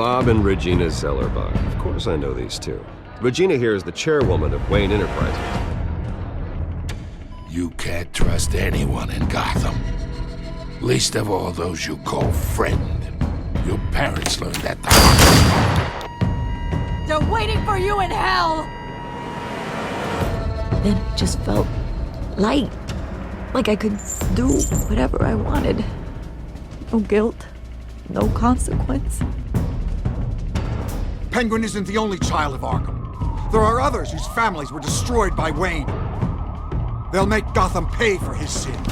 Bob and Regina Zellerbach. Of course I know these two. Regina here is the chairwoman of Wayne Enterprises. You can't trust anyone in Gotham. Least of all those you call friend. Your parents learned that the hard way. They're waiting for you in hell! Then it just felt light. Like I could do whatever I wanted. No guilt, no consequence. Penguin isn't the only child of Arkham. There are others whose families were destroyed by Wayne. They'll make Gotham pay for his sins.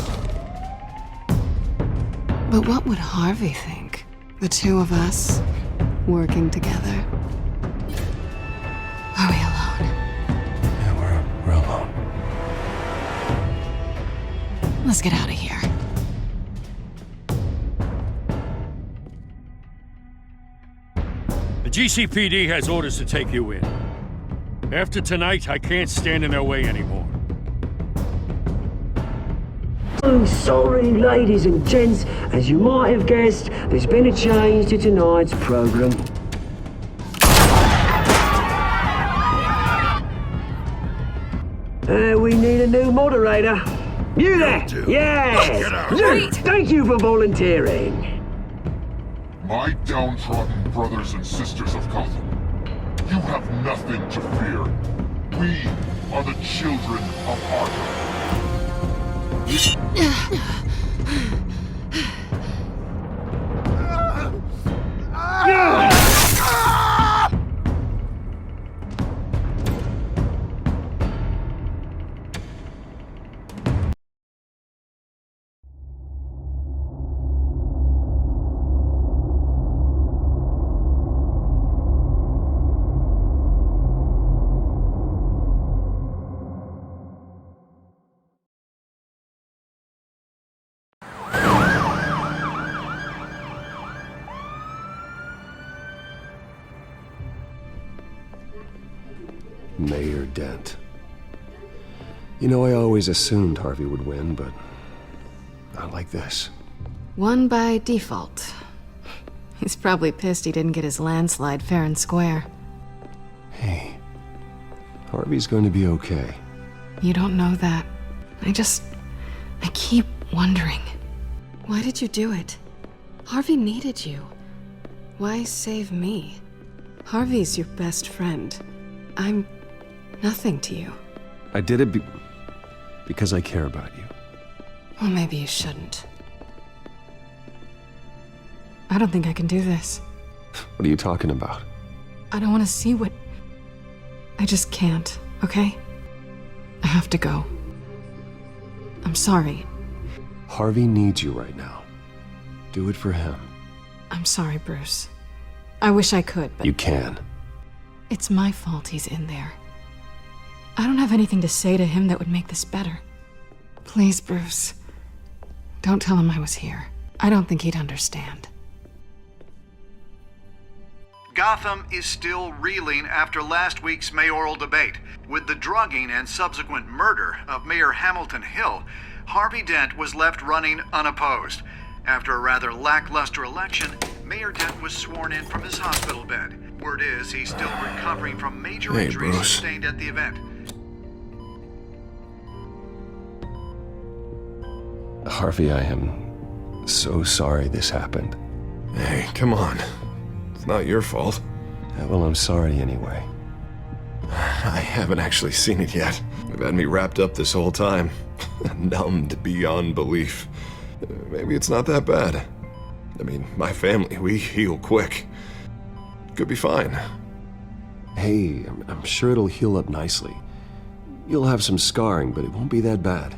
But what would Harvey think? The two of us, working together. Are we alone? Yeah, we're alone. Let's get out of here. The GCPD has orders to take you in. After tonight, I can't stand in their way anymore. I'm sorry, ladies and gents. As you might have guessed, there's been a change to tonight's program. We need a new moderator. You there? Yeah! Wait! Thank you for volunteering. My downtrodden brothers and sisters of Gotham, you have nothing to fear. We are the children of Arkham. Mayor Dent. You know, I always assumed Harvey would win, but not like this. Won by default. He's probably pissed he didn't get his landslide fair and square. Hey, Harvey's going to be okay. You don't know that. I keep wondering. Why did you do it? Harvey needed you. Why save me? Harvey's your best friend. I'm nothing to you. I did it because I care about you. Well, maybe you shouldn't. I don't think I can do this. What are you talking about? I don't want to see what... I just can't, okay? I have to go. I'm sorry. Harvey needs you right now. Do it for him. I'm sorry, Bruce. I wish I could, but... You can. It's my fault he's in there. I don't have anything to say to him that would make this better. Please, Bruce. Don't tell him I was here. I don't think he'd understand. Gotham is still reeling after last week's mayoral debate. With the drugging and subsequent murder of Mayor Hamilton Hill, Harvey Dent was left running unopposed. After a rather lackluster election, Mayor Dent was sworn in from his hospital bed. Word is he's still recovering from major injuries sustained at the event. Harvey, I am so sorry this happened. Hey, come on. It's not your fault. Yeah, well, I'm sorry anyway. I haven't actually seen it yet. They've had me wrapped up this whole time. Numbed beyond belief. Maybe it's not that bad. I mean, my family, we heal quick. Could be fine. Hey, I'm sure it'll heal up nicely. You'll have some scarring, but it won't be that bad.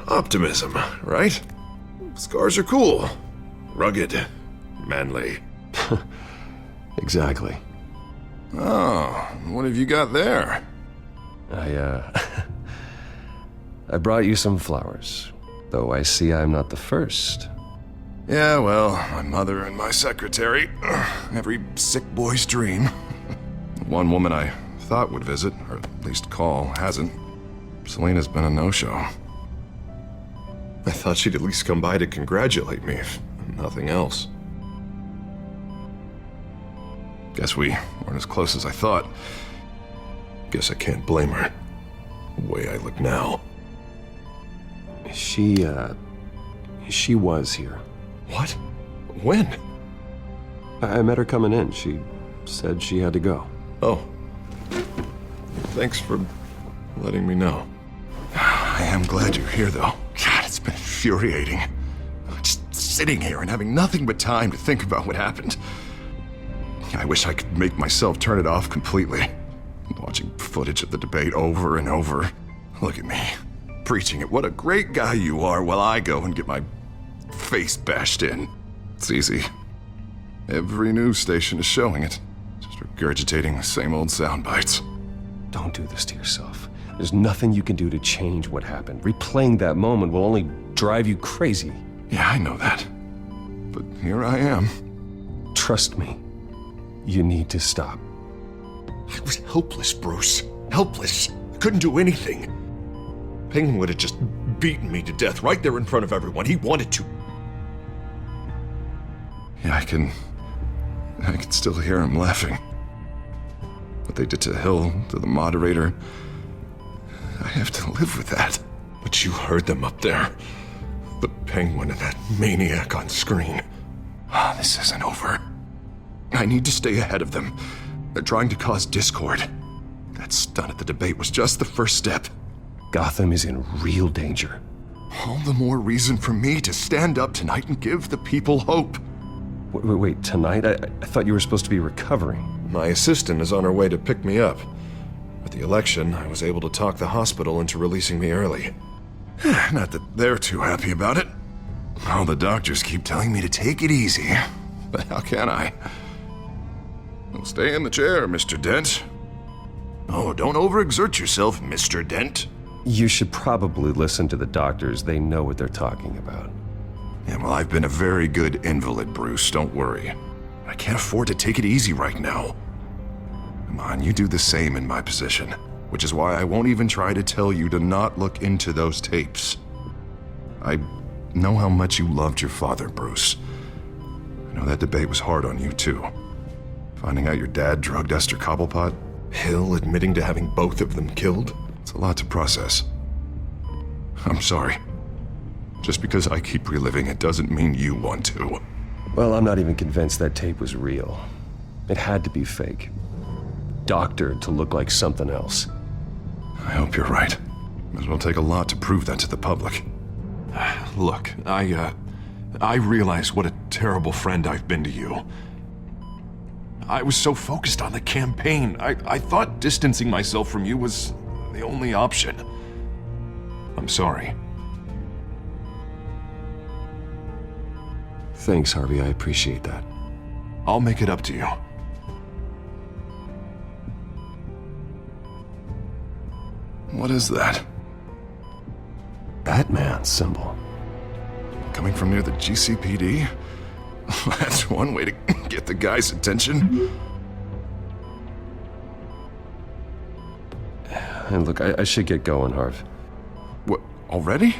Optimism, right? Scars are cool. Rugged. Manly. Exactly. Oh, what have you got there? I brought you some flowers. Though I see I'm not the first. Yeah, well, my mother and my secretary. Every sick boy's dream. One woman I thought would visit, or at least call, hasn't. Selena's been a no-show. I thought she'd at least come by to congratulate me, if nothing else. Guess we weren't as close as I thought. Guess I can't blame her. The way I look now. She was here. What? When? I met her coming in. She said she had to go. Oh. Thanks for letting me know. I am glad you're here, though. God, it's been infuriating. Just sitting here and having nothing but time to think about what happened. I wish I could make myself turn it off completely. Watching footage of the debate over and over. Look at me, preaching it. What a great guy you are, while I go and get my face bashed in. It's easy. Every news station is showing it. Just regurgitating the same old sound bites. Don't do this to yourself. There's nothing you can do to change what happened. Replaying that moment will only drive you crazy. Yeah, I know that. But here I am. Trust me. You need to stop. I was helpless, Bruce. Helpless. I couldn't do anything. Penguin would have just beaten me to death right there in front of everyone. He wanted to. Yeah, I can still hear him laughing. What they did to Hill, to the moderator, I have to live with that. But you heard them up there. The Penguin and that maniac on screen. This isn't over. I need to stay ahead of them. They're trying to cause discord. That stunt at the debate was just the first step. Gotham is in real danger. All the more reason for me to stand up tonight and give the people hope. Wait, tonight? I thought you were supposed to be recovering. My assistant is on her way to pick me up. With the election, I was able to talk the hospital into releasing me early. Not that they're too happy about it. All the doctors keep telling me to take it easy. But how can I? Well, stay in the chair, Mr. Dent. Oh, don't overexert yourself, Mr. Dent. You should probably listen to the doctors. They know what they're talking about. Yeah, well, I've been a very good invalid, Bruce. Don't worry. I can't afford to take it easy right now. Come on, you do the same in my position. Which is why I won't even try to tell you to not look into those tapes. I know how much you loved your father, Bruce. I know that debate was hard on you, too. Finding out your dad drugged Esther Cobblepot, Hill admitting to having both of them killed. It's a lot to process. I'm sorry. Just because I keep reliving it doesn't mean you want to. Well, I'm not even convinced that tape was real. It had to be fake. Doctored to look like something else. I hope you're right. It will take a lot to prove that to the public. Look, I realize what a terrible friend I've been to you. I was so focused on the campaign. I thought distancing myself from you was the only option. I'm sorry. Thanks, Harvey. I appreciate that. I'll make it up to you. What is that? Batman symbol. Coming from near the GCPD? That's one way to get the guy's attention. And look, I should get going, Harv. What, already?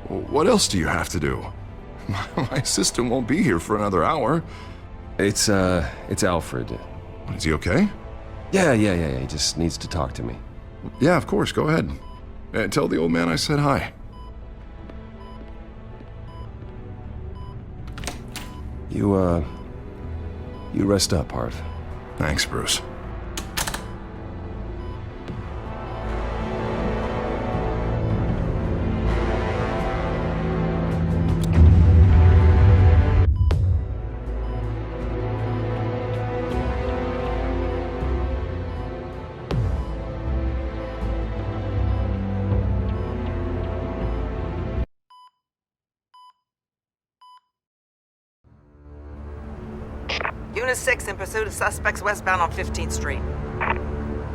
What else do you have to do? My assistant won't be here for another hour. It's Alfred. Is he okay? Yeah. He just needs to talk to me. Yeah, of course. Go ahead. Tell the old man I said hi. You rest up, Harv. Thanks, Bruce. Unit 6 in pursuit of suspects westbound on 15th Street.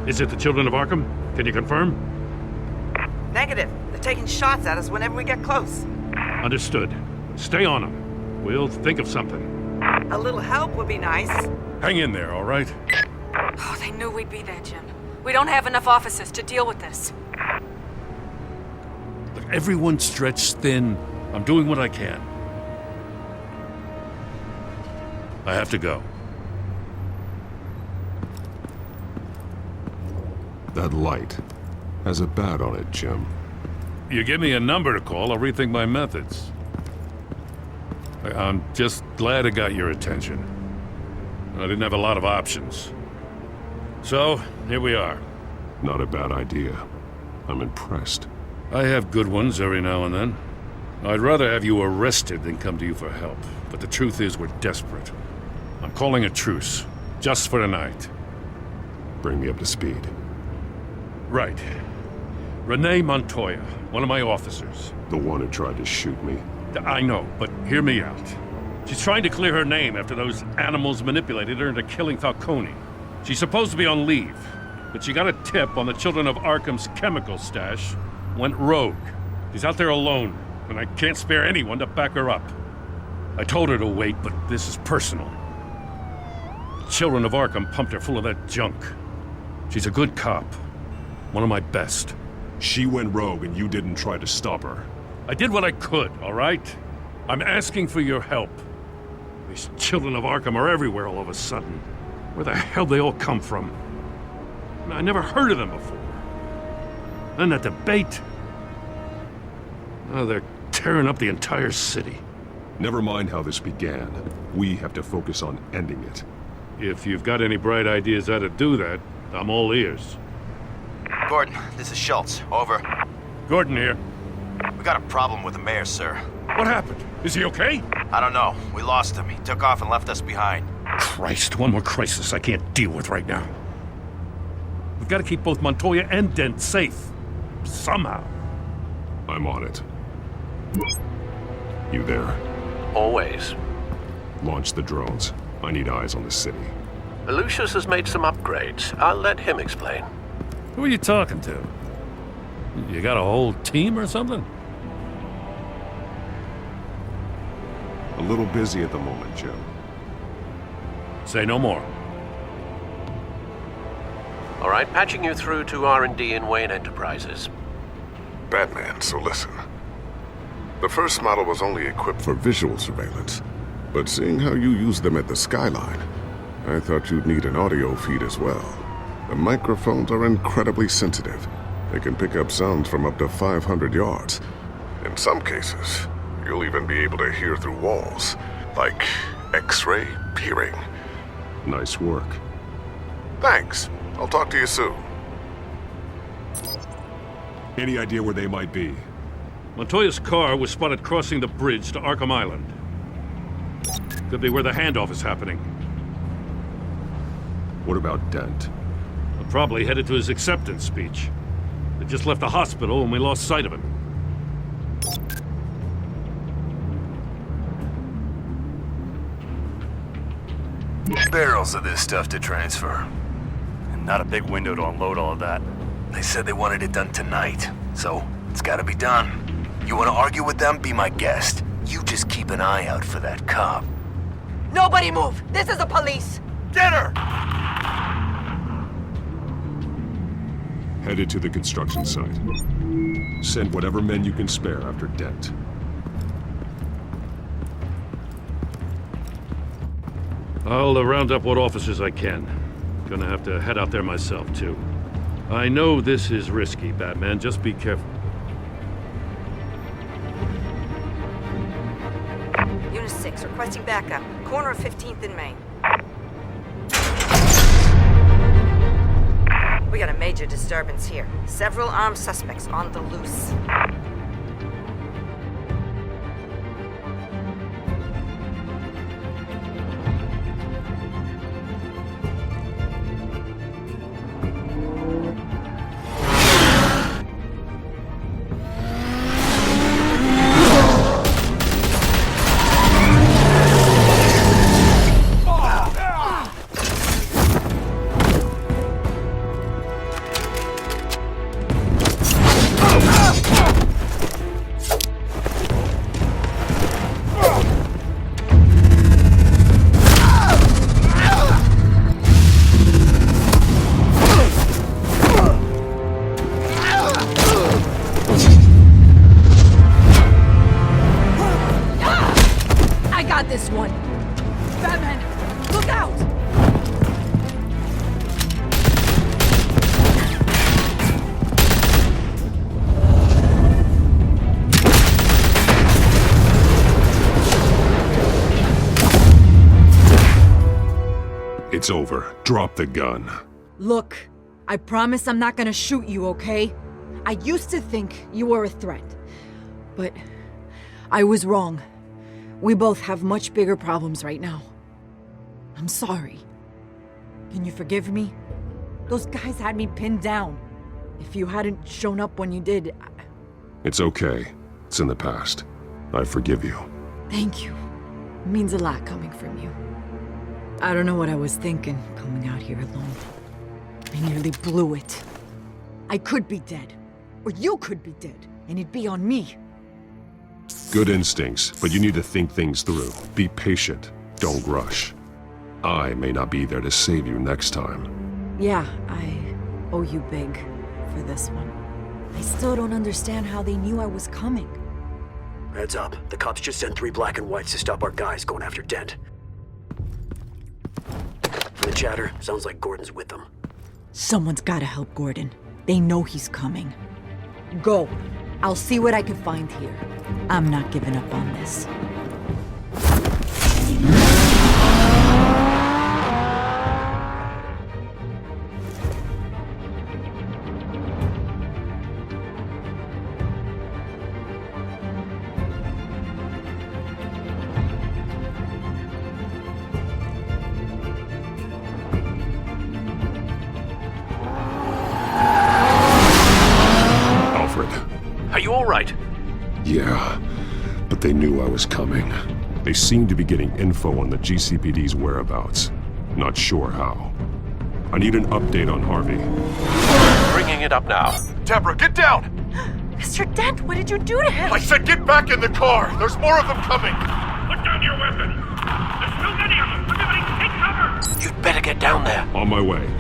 Is it the Children of Arkham? Can you confirm? Negative. They're taking shots at us whenever we get close. Understood. Stay on them. We'll think of something. A little help would be nice. Hang in there, all right? Oh, they knew we'd be there, Jim. We don't have enough officers to deal with this. Look, everyone's stretched thin. I'm doing what I can. I have to go. That light has a bat on it, Jim. You give me a number to call, I'll rethink my methods. I'm just glad it got your attention. I didn't have a lot of options. So, here we are. Not a bad idea. I'm impressed. I have good ones every now and then. I'd rather have you arrested than come to you for help. But the truth is, we're desperate. I'm calling a truce. Just for tonight. Bring me up to speed. Right. Renee Montoya, one of my officers. The one who tried to shoot me. I know, but hear me out. She's trying to clear her name after those animals manipulated her into killing Falcone. She's supposed to be on leave, but she got a tip on the Children of Arkham's chemical stash, went rogue. She's out there alone, and I can't spare anyone to back her up. I told her to wait, but this is personal. The Children of Arkham pumped her full of that junk. She's a good cop. One of my best. She went rogue and you didn't try to stop her. I did what I could, all right? I'm asking for your help. These Children of Arkham are everywhere all of a sudden. Where the hell they all come from? I never heard of them before. Then that debate. Oh, they're tearing up the entire city. Never mind how this began. We have to focus on ending it. If you've got any bright ideas how to do that, I'm all ears. Gordon, this is Schultz. Over. Gordon here. We got a problem with the mayor, sir. What happened? Is he okay? I don't know. We lost him. He took off and left us behind. Christ, one more crisis I can't deal with right now. We've got to keep both Montoya and Dent safe. Somehow. I'm on it. You there? Always. Launch the drones. I need eyes on the city. Lucius has made some upgrades. I'll let him explain. Who are you talking to? You got a whole team or something? A little busy at the moment, Jim. Say no more. All right, patching you through to R&D in Wayne Enterprises. Batman, so listen. The first model was only equipped for visual surveillance, but seeing how you use them at the Skyline, I thought you'd need an audio feed as well. The microphones are incredibly sensitive. They can pick up sounds from up to 500 yards. In some cases, you'll even be able to hear through walls, like X-ray peering. Nice work. Thanks. I'll talk to you soon. Any idea where they might be? Montoya's car was spotted crossing the bridge to Arkham Island. Could be where the handoff is happening. What about Dent? Probably headed to his acceptance speech. They just left the hospital and we lost sight of him. Barrels of this stuff to transfer. And not a big window to unload all of that. They said they wanted it done tonight, so it's gotta be done. You wanna argue with them? Be my guest. You just keep an eye out for that cop. Nobody move! This is the police! Get her! Headed to the construction site. Send whatever men you can spare after Dent. I'll round up what officers I can. Gonna have to head out there myself, too. I know this is risky, Batman. Just be careful. Unit 6, requesting backup. Corner of 15th and Main. We got a major disturbance here. Several armed suspects on the loose. over. Drop the gun. Look, I promise I'm not gonna shoot you, okay? I used to think you were a threat, but I was wrong. We both have much bigger problems right now. I'm sorry. Can you forgive me? Those guys had me pinned down. If you hadn't shown up when you did, It's okay. It's in the past. I forgive you. Thank you. It means a lot coming from you. I don't know what I was thinking, coming out here alone. I nearly blew it. I could be dead. Or you could be dead, and it'd be on me. Good instincts, but you need to think things through. Be patient. Don't rush. I may not be there to save you next time. Yeah, I owe you big for this one. I still don't understand how they knew I was coming. Heads up. The cops just sent 3 black and whites to stop our guys going after Dent. From the chatter, sounds like Gordon's with them. Someone's gotta help Gordon. They know he's coming. Go. I'll see what I can find here. I'm not giving up on this. Are you all right? Yeah, but they knew I was coming. They seemed to be getting info on the GCPD's whereabouts. Not sure how. I need an update on Harvey. Bringing it up now. Deborah, get down! Mr. Dent, what did you do to him? I said get back in the car! There's more of them coming! Put down your weapon! There's too many of them! Everybody take cover! You'd better get down there. On my way.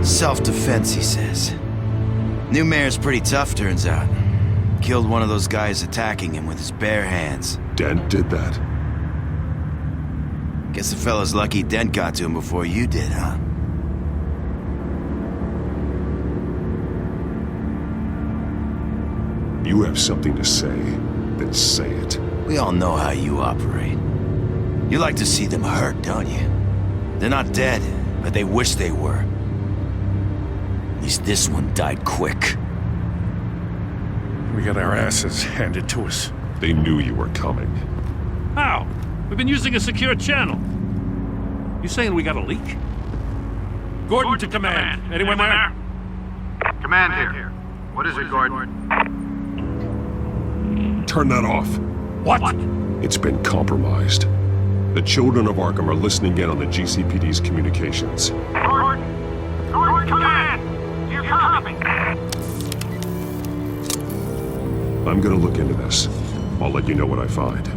Self-defense, he says. New mayor's pretty tough, turns out. Killed one of those guys attacking him with his bare hands. Dent did that? Guess the fella's lucky Dent got to him before you did, huh? You have something to say, then say it. We all know how you operate. You like to see them hurt, don't you? They're not dead, but they wish they were. At least this one died quick. We got our asses handed to us. They knew you were coming. How? We've been using a secure channel. You saying we got a leak? Gordon to command. Anyone there? Command here. What is it, Gordon? Turn that off. What? It's been compromised. The children of Arkham are listening in on the GCPD's communications. Gordon, command! You copy? I'm gonna look into this. I'll let you know what I find.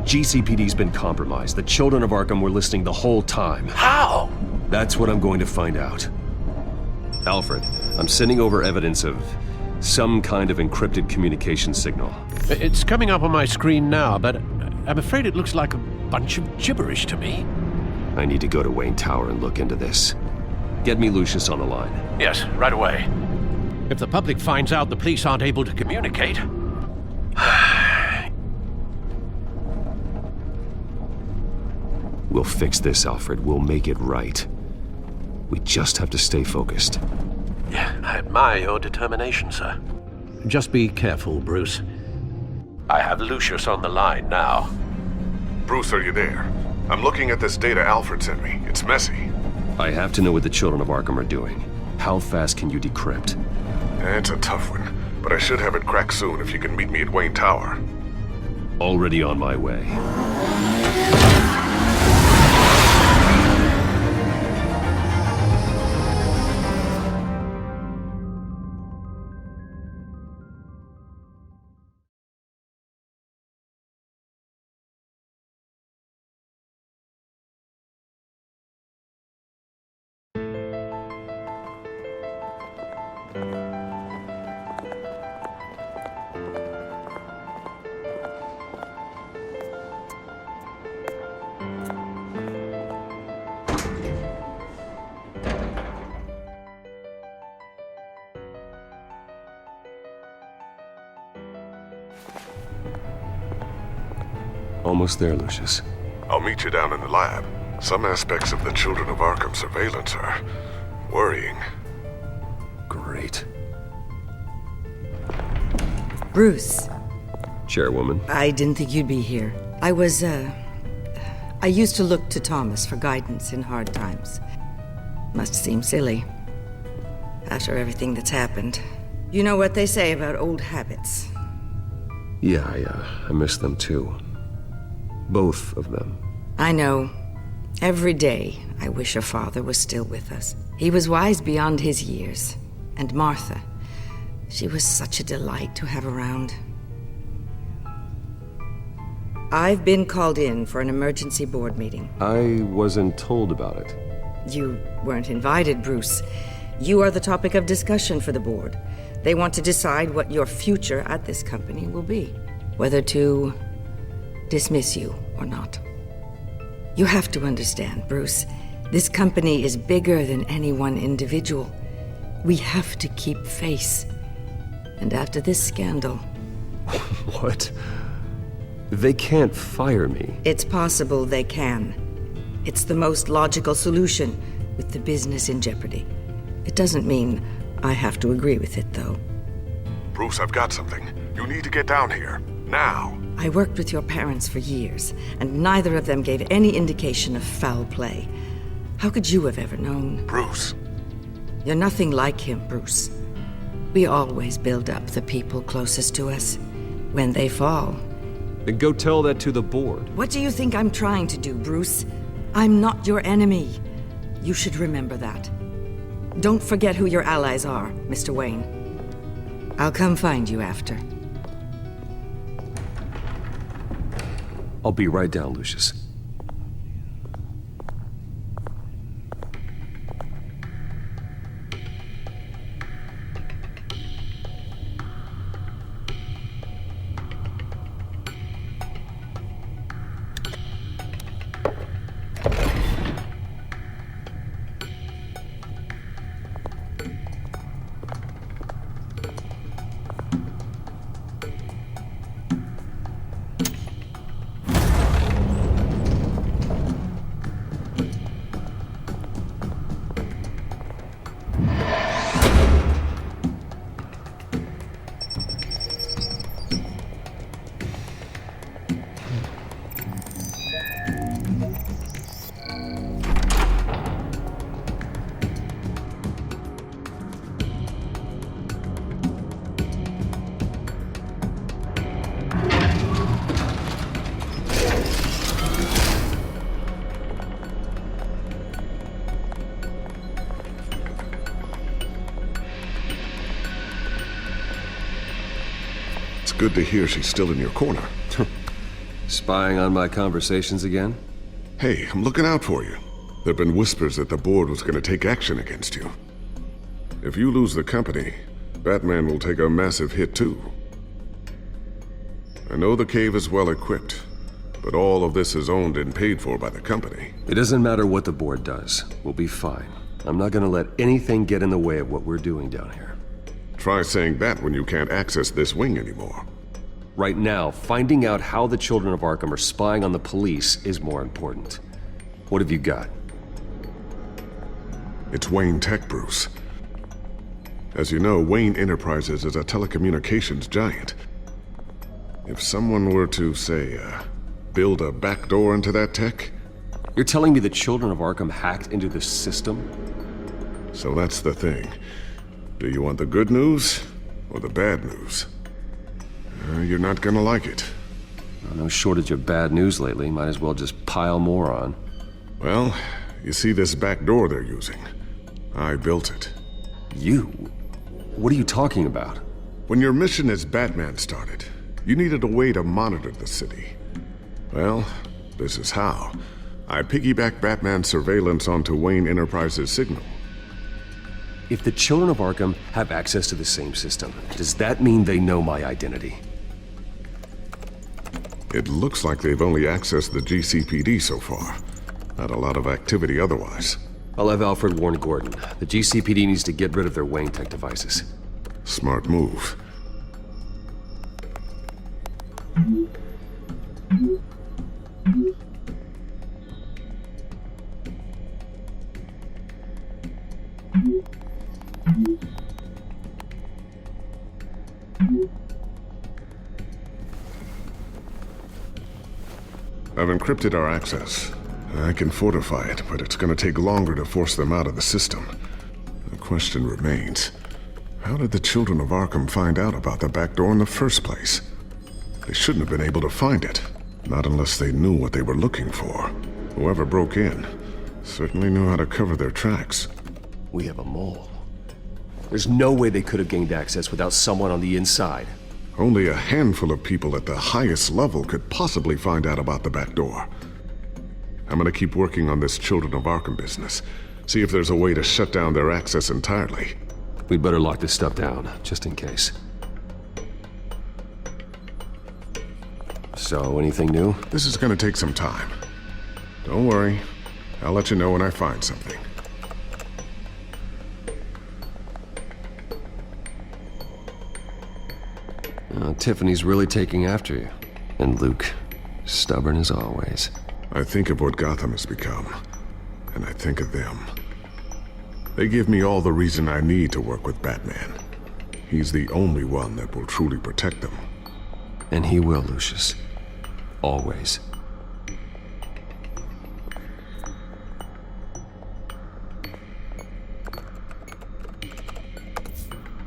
GCPD's been compromised. The children of Arkham were listening the whole time. How? That's what I'm going to find out. Alfred, I'm sending over evidence of some kind of encrypted communication signal. It's coming up on my screen now, but I'm afraid it looks like a bunch of gibberish to me. I need to go to Wayne Tower and look into this. Get me Lucius on the line. Yes, right away. If the public finds out the police aren't able to communicate... We'll fix this, Alfred. We'll make it right. We just have to stay focused. Yeah, I admire your determination, sir. Just be careful, Bruce. I have Lucius on the line now. Bruce, are you there? I'm looking at this data Alfred sent me. It's messy. I have to know what the children of Arkham are doing. How fast can you decrypt? It's a tough one, but I should have it cracked soon if you can meet me at Wayne Tower. Already on my way. Almost there, Lucius. I'll meet you down in the lab. Some aspects of the Children of Arkham surveillance are worrying. Great. Bruce. Chairwoman. I didn't think you'd be here. I used to look to Thomas for guidance in hard times. Must seem silly. After everything that's happened. You know what they say about old habits. Yeah, I miss them too. Both of them. I know. Every day, I wish your father was still with us. He was wise beyond his years. And Martha, she was such a delight to have around. I've been called in for an emergency board meeting. I wasn't told about it. You weren't invited, Bruce. You are the topic of discussion for the board. They want to decide what your future at this company will be. Whether to dismiss you or not. You have to understand, Bruce. This company is bigger than any one individual. We have to keep face. And after this scandal... What? They can't fire me. It's possible they can. It's the most logical solution with the business in jeopardy. It doesn't mean I have to agree with it, though. Bruce, I've got something. You need to get down here. Now. I worked with your parents for years, and neither of them gave any indication of foul play. How could you have ever known? Bruce. You're nothing like him, Bruce. We always build up the people closest to us. When they fall... Then go tell that to the board. What do you think I'm trying to do, Bruce? I'm not your enemy. You should remember that. Don't forget who your allies are, Mr. Wayne. I'll come find you after. I'll be right down, Lucius. Good to hear she's still in your corner. Spying on my conversations again? Hey, I'm looking out for you. There've been whispers that the board was going to take action against you. If you lose the company, Batman will take a massive hit too. I know the cave is well equipped, but all of this is owned and paid for by the company. It doesn't matter what the board does. We'll be fine. I'm not gonna let anything get in the way of what we're doing down here. Try saying that when you can't access this wing anymore. Right now, finding out how the children of Arkham are spying on the police is more important. What have you got? It's Wayne Tech, Bruce. As you know, Wayne Enterprises is a telecommunications giant. If someone were to, say, build a backdoor into that tech... You're telling me the children of Arkham hacked into this system? So that's the thing. Do you want the good news or the bad news? You're not gonna like it. No shortage of bad news lately. Might as well just pile more on. Well, you see this back door they're using? I built it. You? What are you talking about? When your mission as Batman started, you needed a way to monitor the city. Well, this is how. I piggybacked Batman's surveillance onto Wayne Enterprises' signal. If the children of Arkham have access to the same system, does that mean they know my identity? It looks like they've only accessed the GCPD so far. Not a lot of activity otherwise. I'll have Alfred warn Gordon. The GCPD needs to get rid of their Wayne Tech devices. Smart move. I've encrypted our access. I can fortify it, but it's gonna take longer to force them out of the system. The question remains, how did the children of Arkham find out about the back door in the first place? They shouldn't have been able to find it, not unless they knew what they were looking for. Whoever broke in certainly knew how to cover their tracks. We have a mole. There's no way they could have gained access without someone on the inside. Only a handful of people at the highest level could possibly find out about the back door. I'm gonna keep working on this Children of Arkham business. See if there's a way to shut down their access entirely. We'd better lock this stuff down, just in case. So, anything new? This is gonna take some time. Don't worry. I'll let you know when I find something. Tiffany's really taking after you. And Luke, stubborn as always. I think of what Gotham has become, and I think of them. They give me all the reason I need to work with Batman. He's the only one that will truly protect them. And he will, Lucius. Always.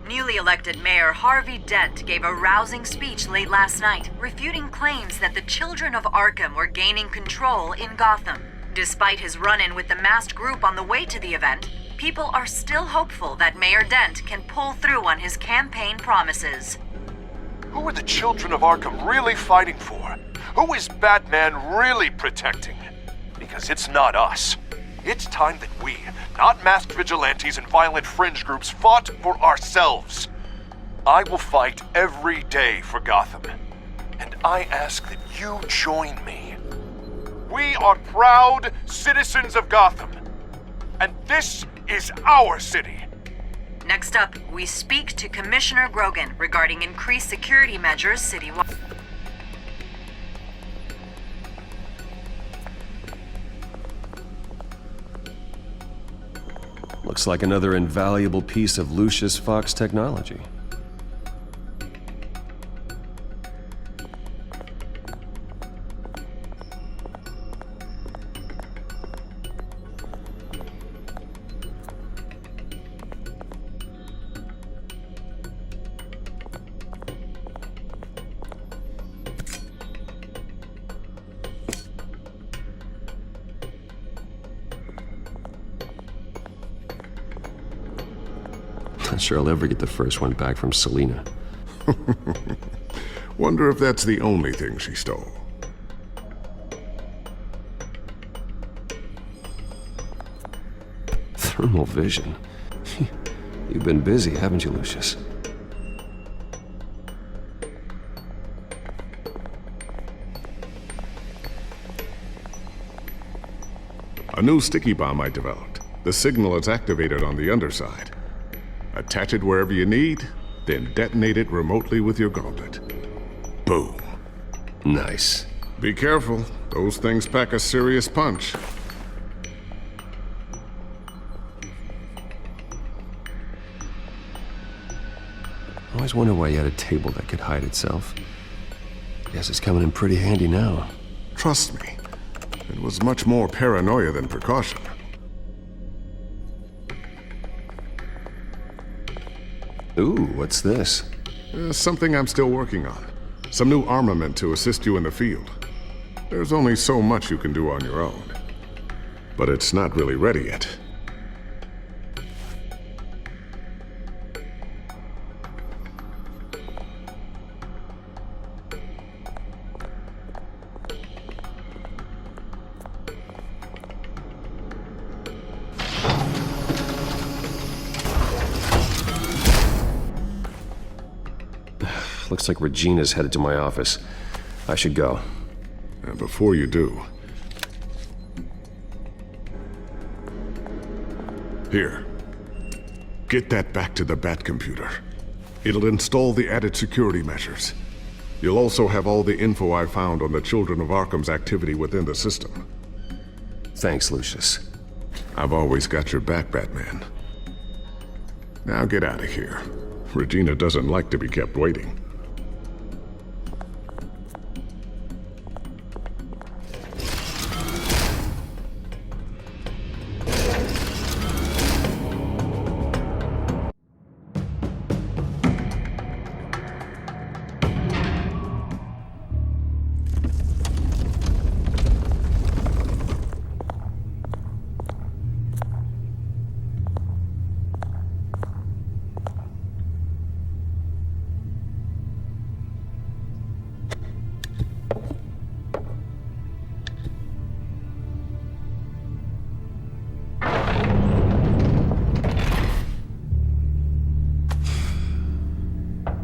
Newly elected Mayor Harvey Dent gave a rousing speech late last night, refuting claims that the children of Arkham were gaining control in Gotham. Despite his run-in with the masked group on the way to the event, people are still hopeful that Mayor Dent can pull through on his campaign promises. Who are the children of Arkham really fighting for? Who is Batman really protecting? Because it's not us. It's time that we, not masked vigilantes and violent fringe groups, fought for ourselves. I will fight every day for Gotham. And I ask that you join me. We are proud citizens of Gotham. And this is our city. Next up, we speak to Commissioner Grogan regarding increased security measures citywide. Looks like another invaluable piece of Lucius Fox technology. Not sure I'll ever get the first one back from Selina. Wonder if that's the only thing she stole. Thermal vision. You've been busy, haven't you, Lucius? A new sticky bomb I developed. The signal is activated on the underside. Attach it wherever you need, then detonate it remotely with your gauntlet. Boom. Nice. Be careful. Those things pack a serious punch. I always wondered why you had a table that could hide itself. Guess it's coming in pretty handy now. Trust me, it was much more paranoia than precaution. Ooh, what's this? Something I'm still working on. Some new armament to assist you in the field. There's only so much you can do on your own. But it's not really ready yet. Looks like Regina's headed to my office. I should go. And before you do... Here. Get that back to the Bat computer. It'll install the added security measures. You'll also have all the info I found on the Children of Arkham's activity within the system. Thanks, Lucius. I've always got your back, Batman. Now get out of here. Regina doesn't like to be kept waiting.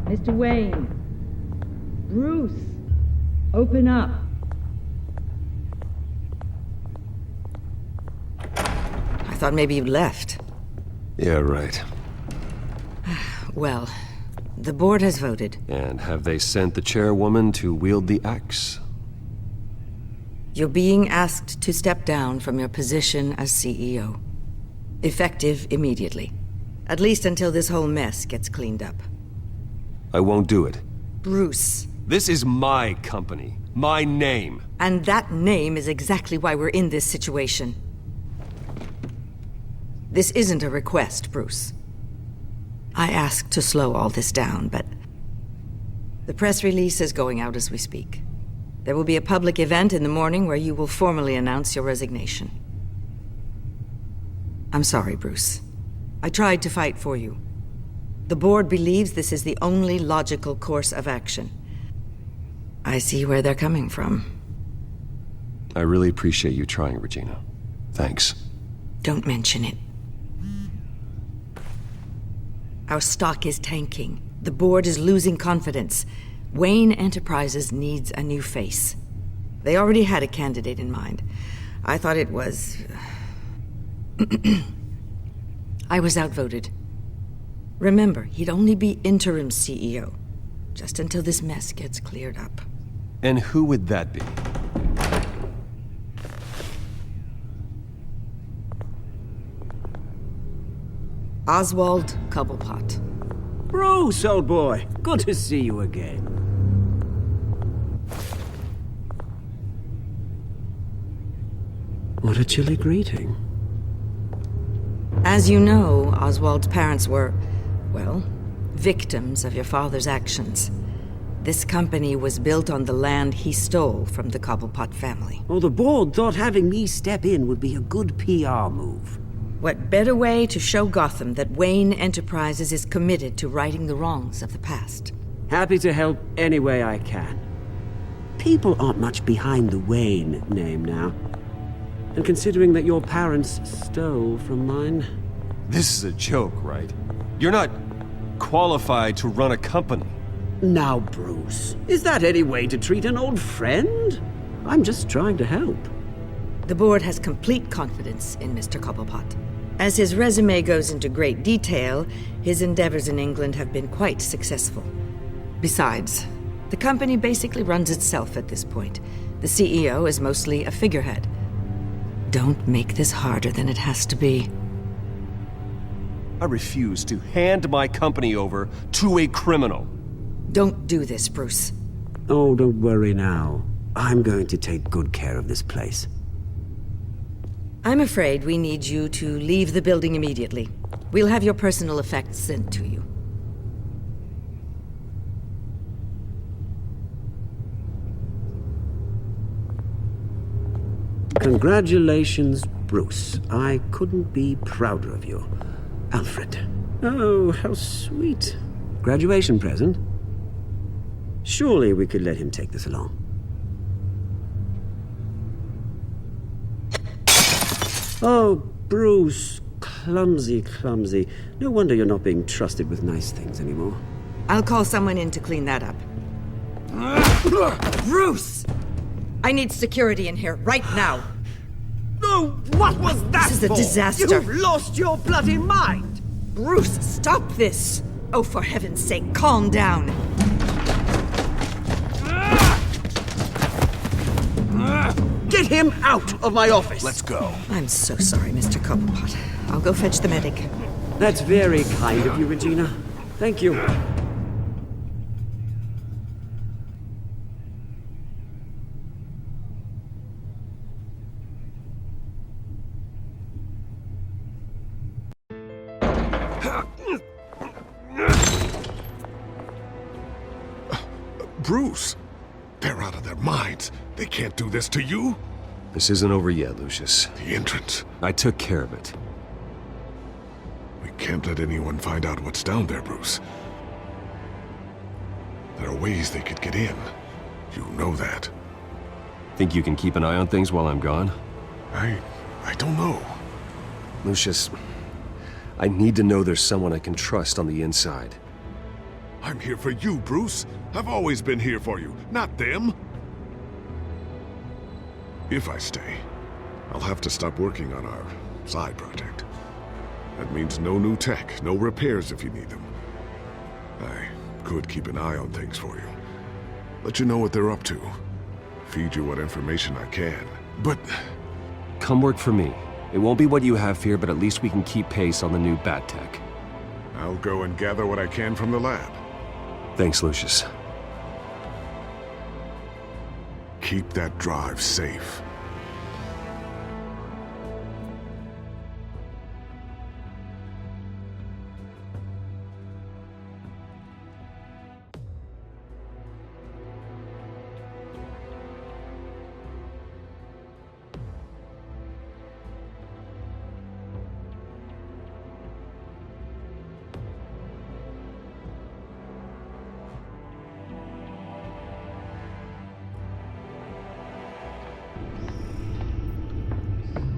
Mr. Wayne. Bruce. Open up. I thought maybe you'd left. Yeah, right. Well, the board has voted. And have they sent the chairwoman to wield the axe? You're being asked to step down from your position as CEO. Effective immediately. At least until this whole mess gets cleaned up. I won't do it. Bruce. This is my company. My name. And that name is exactly why we're in this situation. This isn't a request, Bruce. I asked to slow all this down, but... the press release is going out as we speak. There will be a public event in the morning where you will formally announce your resignation. I'm sorry, Bruce. I tried to fight for you. The board believes this is the only logical course of action. I see where they're coming from. I really appreciate you trying, Regina. Thanks. Don't mention it. Our stock is tanking. The board is losing confidence. Wayne Enterprises needs a new face. They already had a candidate in mind. I thought it was... I was outvoted. Remember, he'd only be interim CEO, just until this mess gets cleared up. And who would that be? Oswald Cobblepot. Bruce, old boy. Good to see you again. What a chilly greeting. As you know, Oswald's parents were, well, victims of your father's actions. This company was built on the land he stole from the Cobblepot family. Oh, the board thought having me step in would be a good PR move. What better way to show Gotham that Wayne Enterprises is committed to righting the wrongs of the past? Happy to help any way I can. People aren't much behind the Wayne name now. And considering that your parents stole from mine... This is a joke, right? You're not qualified to run a company. Now, Bruce, is that any way to treat an old friend? I'm just trying to help. The board has complete confidence in Mr. Cobblepot. As his resume goes into great detail, his endeavors in England have been quite successful. Besides, the company basically runs itself at this point. The CEO is mostly a figurehead. Don't make this harder than it has to be. I refuse to hand my company over to a criminal. Don't do this, Bruce. Oh, don't worry now. I'm going to take good care of this place. I'm afraid we need you to leave the building immediately. We'll have your personal effects sent to you. Congratulations, Bruce. I couldn't be prouder of you. Alfred. Oh, how sweet. Graduation present? Surely we could let him take this along. Oh, Bruce. Clumsy, clumsy. No wonder you're not being trusted with nice things anymore. I'll call someone in to clean that up. Bruce! I need security in here, right now. No, what was that This is a disaster. You've lost your bloody mind! Bruce, stop this! Oh, for heaven's sake, calm down. Get him out of my office! Let's go. I'm so sorry, Mr. Cobblepot. I'll go fetch the medic. That's very kind of you, Regina. Thank you. Bruce, they're out of their minds. They can't do this to you. This isn't over yet, Lucius. The entrance. I took care of it. We can't let anyone find out what's down there, Bruce. There are ways they could get in. You know that. Think you can keep an eye on things while I'm gone? I don't know. Lucius, I need to know there's someone I can trust on the inside. I'm here for you, Bruce. I've always been here for you, not them. If I stay, I'll have to stop working on our side project. That means no new tech, no repairs if you need them. I could keep an eye on things for you. Let you know what they're up to. Feed you what information I can. But... Come work for me. It won't be what you have here, but at least we can keep pace on the new bat tech. I'll go and gather what I can from the lab. Thanks, Lucius. Keep that drive safe.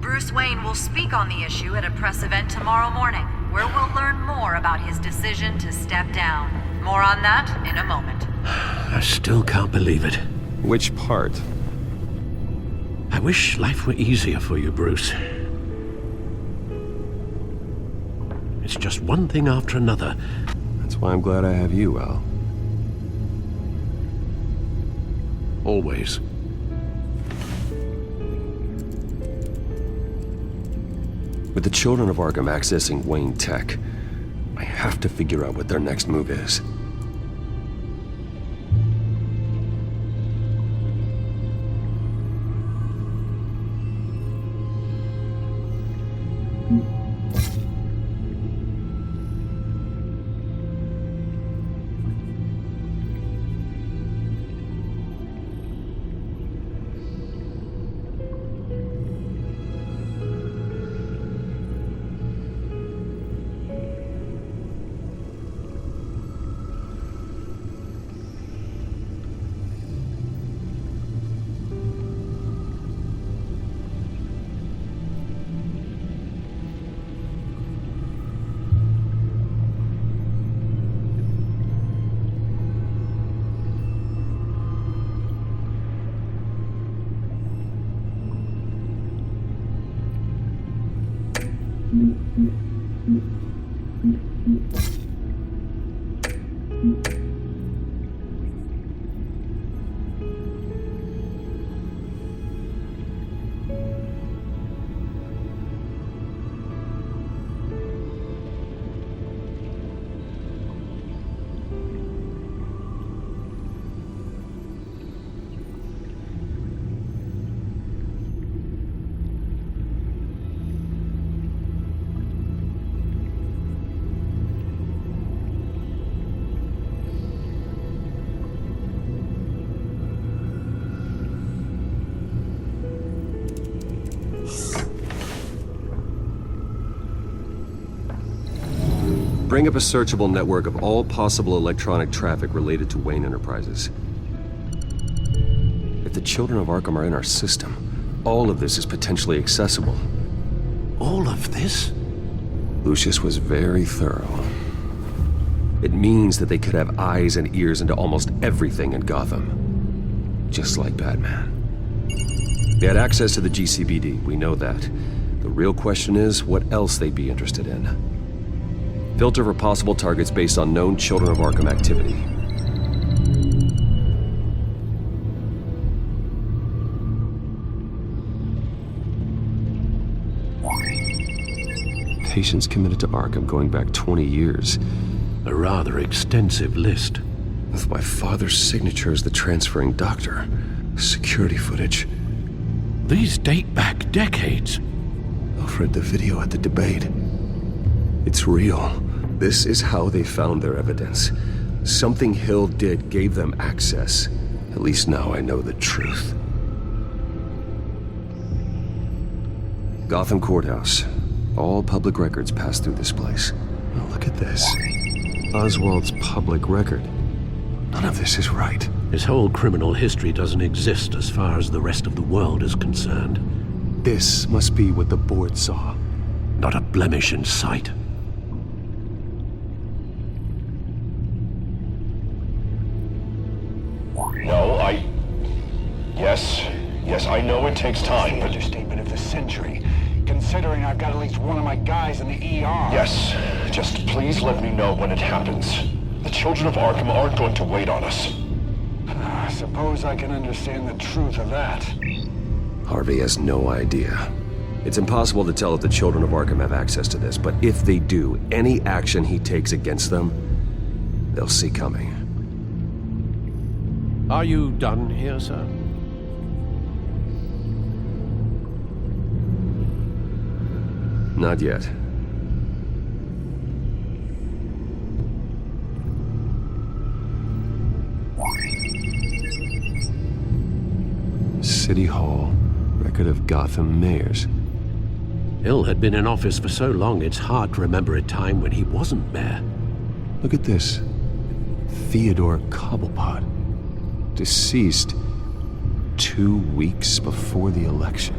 Bruce Wayne will speak on the issue at a press event tomorrow morning, where we'll learn more about his decision to step down. More on that in a moment. I still can't believe it. Which part? I wish life were easier for you, Bruce. It's just one thing after another. That's why I'm glad I have you, Al. Always. With the children of Arkham accessing Wayne Tech, I have to figure out what their next move is. Bring up a searchable network of all possible electronic traffic related to Wayne Enterprises. If the children of Arkham are in our system, all of this is potentially accessible. All of this? Lucius was very thorough. It means that they could have eyes and ears into almost everything in Gotham. Just like Batman. They had access to the GCPD, we know that. The real question is what else they'd be interested in. Filter for possible targets based on known Children of Arkham activity. Patients committed to Arkham going back 20 years. A rather extensive list. With my father's signature as the transferring doctor. Security footage. These date back decades. Alfred, the video at the debate. It's real. This is how they found their evidence. Something Hill did gave them access. At least now I know the truth. Gotham Courthouse. All public records pass through this place. Oh, look at this. Oswald's public record. None of this is right. His whole criminal history doesn't exist as far as the rest of the world is concerned. This must be what the board saw. Not a blemish in sight. No, Yes, I know it takes time, The but... understatement of the century, considering I've got at least one of my guys in the ER. Yes, just please let me know when it happens. The children of Arkham aren't going to wait on us. I suppose I can understand the truth of that. Harvey has no idea. It's impossible to tell if the children of Arkham have access to this, but if they do, any action he takes against them, they'll see coming. Are you done here, sir? Not yet. City Hall, record of Gotham mayors. Hill had been in office for so long, it's hard to remember a time when he wasn't mayor. Look at this. Theodore Cobblepot. Deceased 2 weeks before the election.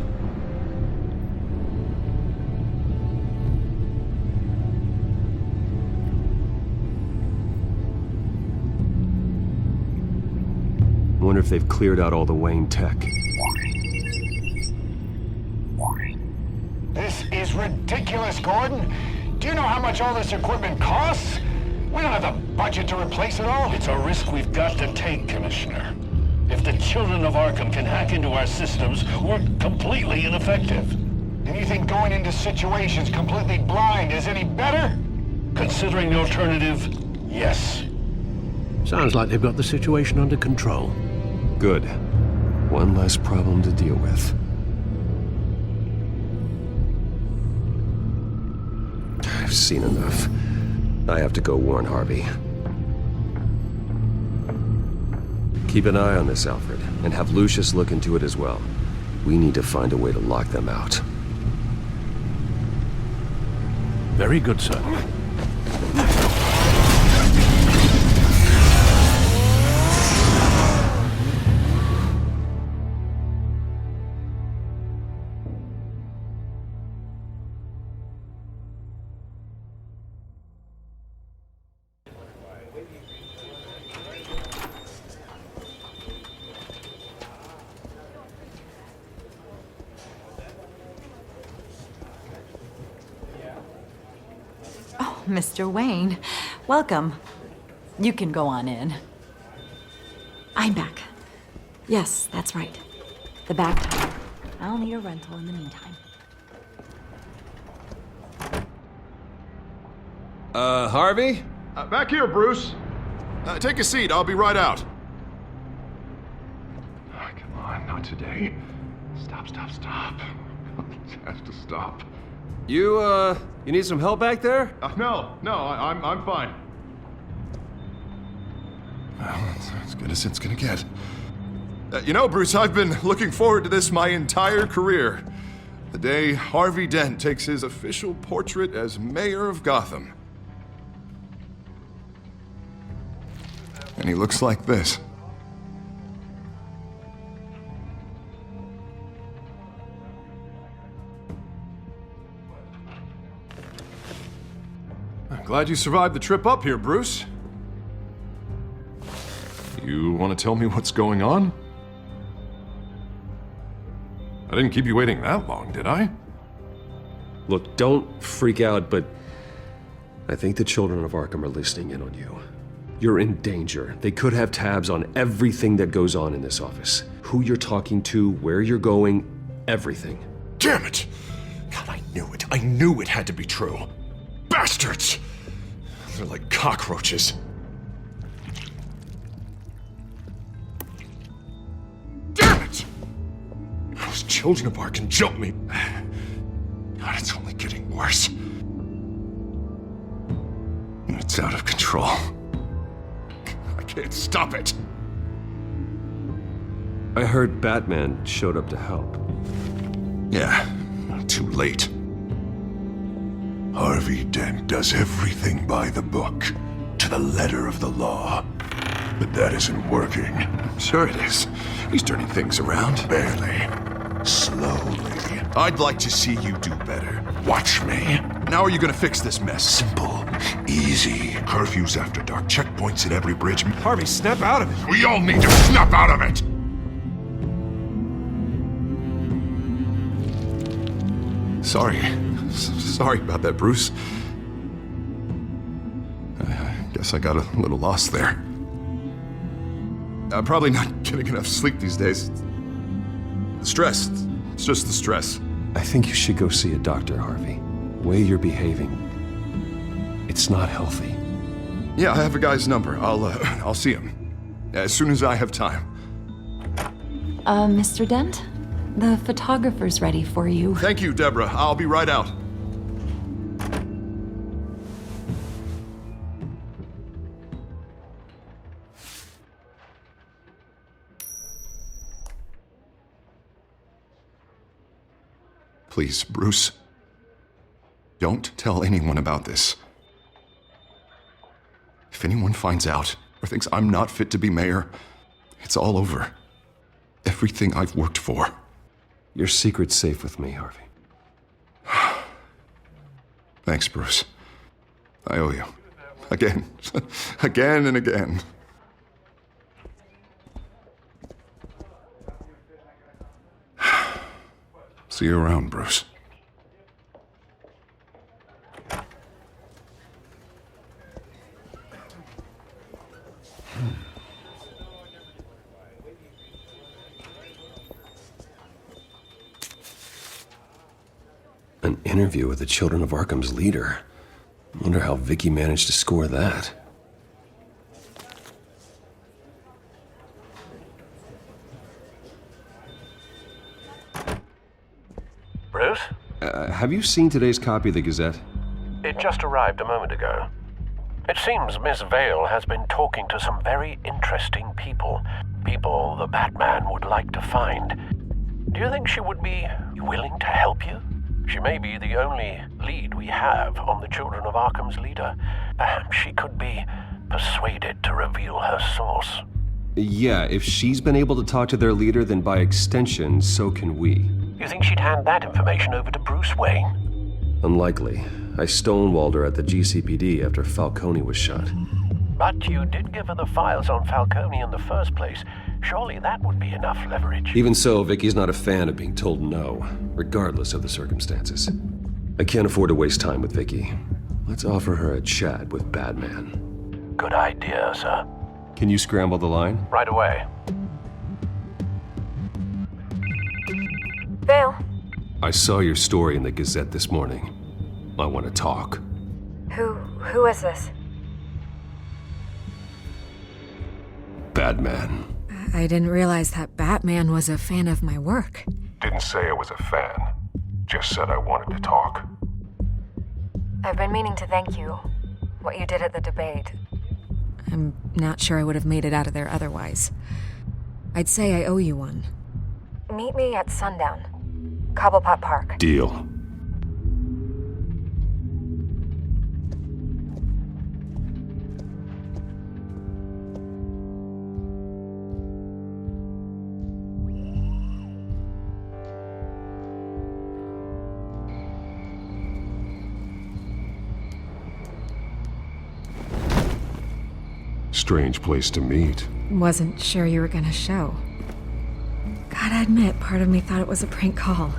I wonder if they've cleared out all the Wayne tech. This is ridiculous, Gordon. Do you know how much all this equipment costs? We don't have the budget to replace it all. It's a risk we've got to take, Commissioner. If the children of Arkham can hack into our systems, we're completely ineffective. And you think going into situations completely blind is any better? Considering the alternative, yes. Sounds like they've got the situation under control. Good. One less problem to deal with. I've seen enough. I have to go warn Harvey. Keep an eye on this, Alfred, and have Lucius look into it as well. We need to find a way to lock them out. Very good, sir. Mr. Wayne, welcome. You can go on in. I'm back. Yes, that's right. The back tire. I'll need a rental in the meantime. Harvey? Back here, Bruce. Take a seat. I'll be right out. Oh, come on, not today. Stop. It has to stop. You need some help back there? No, I'm fine. Well, that's as good as it's gonna get. You know, Bruce, I've been looking forward to this my entire career. The day Harvey Dent takes his official portrait as mayor of Gotham. And he looks like this. I'm glad you survived the trip up here, Bruce. You want to tell me what's going on? I didn't keep you waiting that long, did I? Look, don't freak out, but I think the children of Arkham are listening in on you. You're in danger. They could have tabs on everything that goes on in this office. Who you're talking to, where you're going, everything. Damn it! God, I knew it. I knew it had to be true. Bastards! They're like cockroaches. Damn it! Those children of Arkham jumped me. God, it's only getting worse. It's out of control. I can't stop it. I heard Batman showed up to help. Yeah, too late. Harvey Dent does everything by the book, to the letter of the law. But that isn't working. Sure it is. He's turning things around. Barely. Slowly. I'd like to see you do better. Watch me. Now are you gonna fix this mess? Simple. Easy. Curfews after dark. Checkpoints at every bridge. Harvey, snap out of it. We all need to snap out of it! Sorry about that, Bruce. I guess I got a little lost there. I'm probably not getting enough sleep these days. The stress. It's just the stress. I think you should go see a doctor, Harvey. The way you're behaving, it's not healthy. Yeah, I have a guy's number. I'll see him as soon as I have time. Mr. Dent? The photographer's ready for you. Thank you, Deborah. I'll be right out. Please, Bruce. Don't tell anyone about this. If anyone finds out or thinks I'm not fit to be mayor, it's all over. Everything I've worked for. Your secret's safe with me, Harvey. Thanks, Bruce. I owe you. Again. Again and again. See you around, Bruce. An interview with the Children of Arkham's leader. Wonder how Vicky managed to score that. Bruce? Have you seen today's copy of the Gazette? It just arrived a moment ago. It seems Miss Vale has been talking to some very interesting people. People the Batman would like to find. Do you think she would be willing to help you? She may be the only lead we have on the Children of Arkham's leader. Perhaps she could be persuaded to reveal her source. Yeah, if she's been able to talk to their leader, then by extension, so can we. You think she'd hand that information over to Bruce Wayne? Unlikely. I stonewalled her at the GCPD after Falcone was shot. But you did give her the files on Falcone in the first place. Surely that would be enough leverage. Even so, Vicky's not a fan of being told no, regardless of the circumstances. I can't afford to waste time with Vicky. Let's offer her a chat with Batman. Good idea, sir. Can you scramble the line? Right away. Vale. I saw your story in the Gazette this morning. I want to talk. Who is this? Batman. I didn't realize that Batman was a fan of my work. Didn't say I was a fan. Just said I wanted to talk. I've been meaning to thank you. What you did at the debate. I'm not sure I would have made it out of there otherwise. I'd say I owe you one. Meet me at sundown. Cobblepot Park. Deal. Strange place to meet. Wasn't sure you were gonna show. Gotta admit, part of me thought it was a prank call.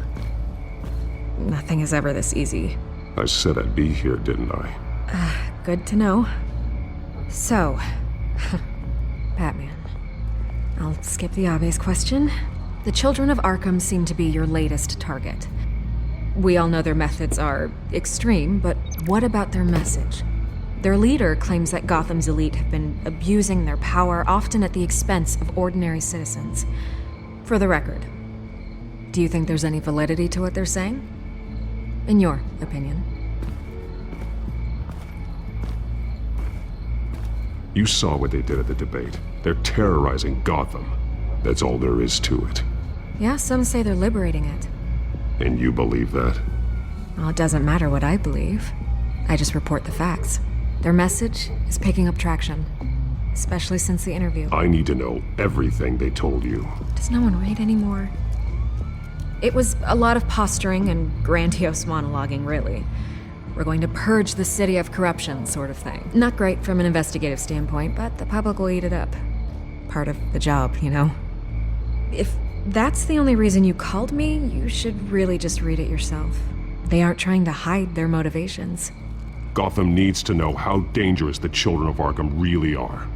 Nothing is ever this easy. I said I'd be here, didn't I? Good to know. So, Batman. I'll skip the obvious question. The Children of Arkham seem to be your latest target. We all know their methods are extreme, but what about their message? Their leader claims that Gotham's elite have been abusing their power, often at the expense of ordinary citizens. For the record, do you think there's any validity to what they're saying? In your opinion? You saw what they did at the debate. They're terrorizing Gotham. That's all there is to it. Yeah, some say they're liberating it. And you believe that? Well, it doesn't matter what I believe. I just report the facts. Their message is picking up traction, especially since the interview. I need to know everything they told you. Does no one read anymore? It was a lot of posturing and grandiose monologuing, really. We're going to purge the city of corruption, sort of thing. Not great from an investigative standpoint, but the public will eat it up. Part of the job, you know? If that's the only reason you called me, you should really just read it yourself. They aren't trying to hide their motivations. Gotham needs to know how dangerous the Children of Arkham really are.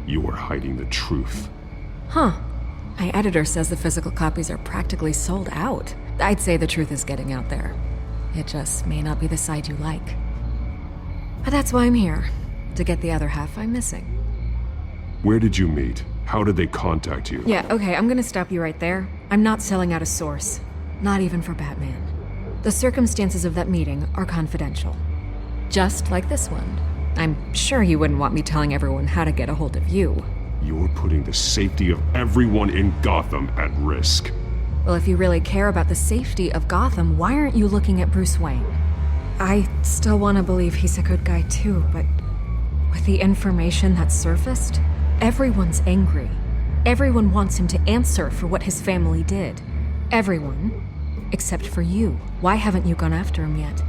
You are hiding the truth. Huh. My editor says the physical copies are practically sold out. I'd say the truth is getting out there. It just may not be the side you like. But that's why I'm here, to get the other half I'm missing. Where did you meet? How did they contact you? Yeah, okay, I'm gonna stop you right there. I'm not selling out a source. Not even for Batman. The circumstances of that meeting are confidential. Just like this one. I'm sure you wouldn't want me telling everyone how to get a hold of you. You're putting the safety of everyone in Gotham at risk. Well, if you really care about the safety of Gotham, why aren't you looking at Bruce Wayne? I still want to believe he's a good guy too, but with the information that's surfaced, everyone's angry. Everyone wants him to answer for what his family did. Everyone, except for you. Why haven't you gone after him yet?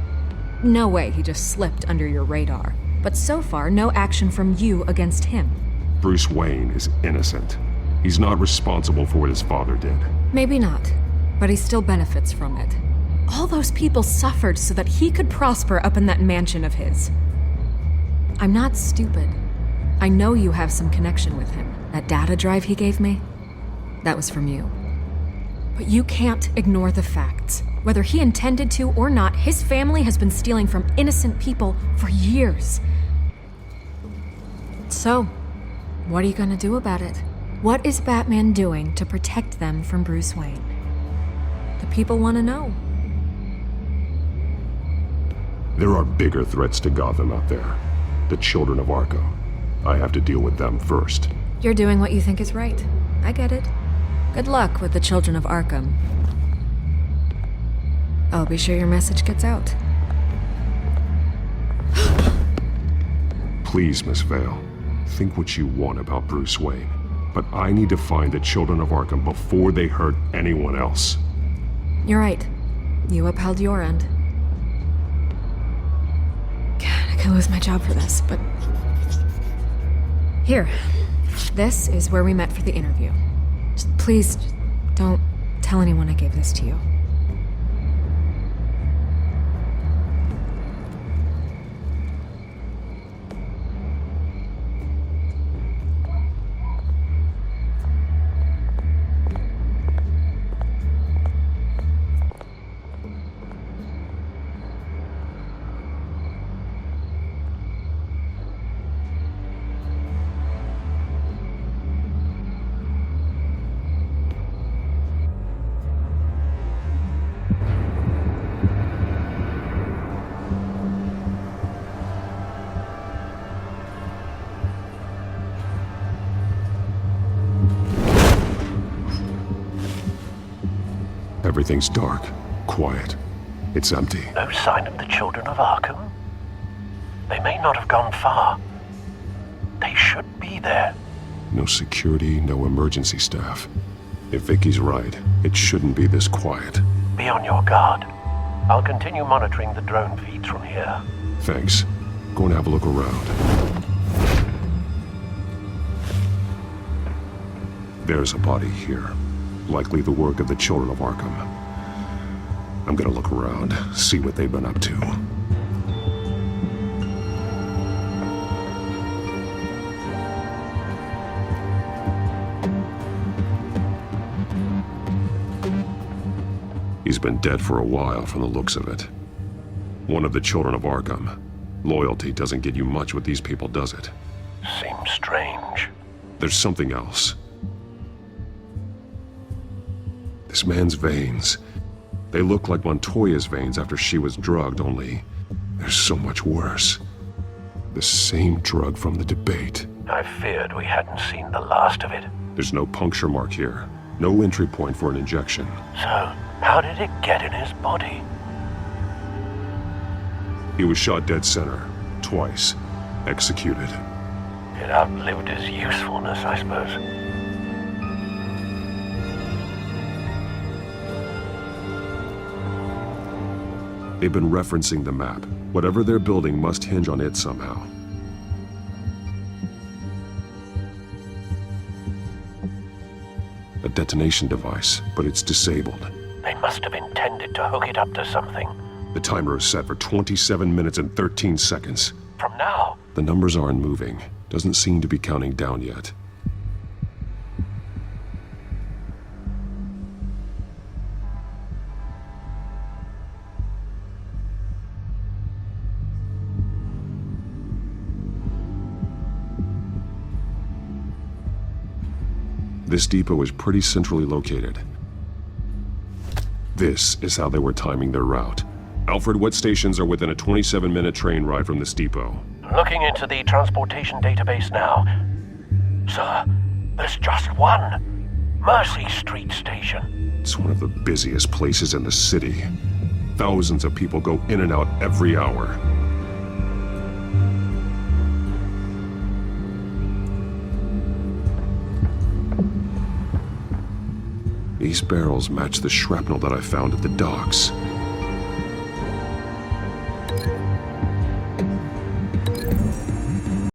No way he just slipped under your radar. But so far, no action from you against him. Bruce Wayne is innocent. He's not responsible for what his father did. Maybe not, but he still benefits from it. All those people suffered so that he could prosper up in that mansion of his. I'm not stupid. I know you have some connection with him. That data drive he gave me, that was from you. But you can't ignore the facts. Whether he intended to or not, his family has been stealing from innocent people for years. So, what are you gonna do about it? What is Batman doing to protect them from Bruce Wayne? The people want to know. There are bigger threats to Gotham out there. The Children of Arkham. I have to deal with them first. You're doing what you think is right. I get it. Good luck with the Children of Arkham. I'll be sure your message gets out. Please, Miss Vale, think what you want about Bruce Wayne. But I need to find the Children of Arkham before they hurt anyone else. You're right. You upheld your end. God, I could lose my job for this, but... Here. This is where we met for the interview. Just please, don't tell anyone I gave this to you. Everything's dark, quiet. It's empty. No sign of the Children of Arkham? They may not have gone far. They should be there. No security, no emergency staff. If Vicky's right, it shouldn't be this quiet. Be on your guard. I'll continue monitoring the drone feeds from here. Thanks. Go and have a look around. There's a body here. Likely the work of the children of Arkham. I'm gonna look around, see what they've been up to. He's been dead for a while from the looks of it. One of the children of Arkham. Loyalty doesn't get you much with these people, does it? Seems strange. There's something else. This man's veins. They look like Montoya's veins after she was drugged, only they're so much worse. The same drug from the debate. I feared we hadn't seen the last of it. There's no puncture mark here. No entry point for an injection. So, how did it get in his body? He was shot dead center. Twice. Executed. It outlived his usefulness, I suppose. They've been referencing the map. Whatever they're building must hinge on it somehow. A detonation device, but it's disabled. They must have intended to hook it up to something. The timer is set for 27 minutes and 13 seconds. From now? The numbers aren't moving. Doesn't seem to be counting down yet. This depot is pretty centrally located. This is how they were timing their route. Alfred, what stations are within a 27-minute train ride from this depot? Looking into the transportation database now. Sir, there's just one. Mercy Street Station. It's one of the busiest places in the city. Thousands of people go in and out every hour. These barrels match the shrapnel that I found at the docks.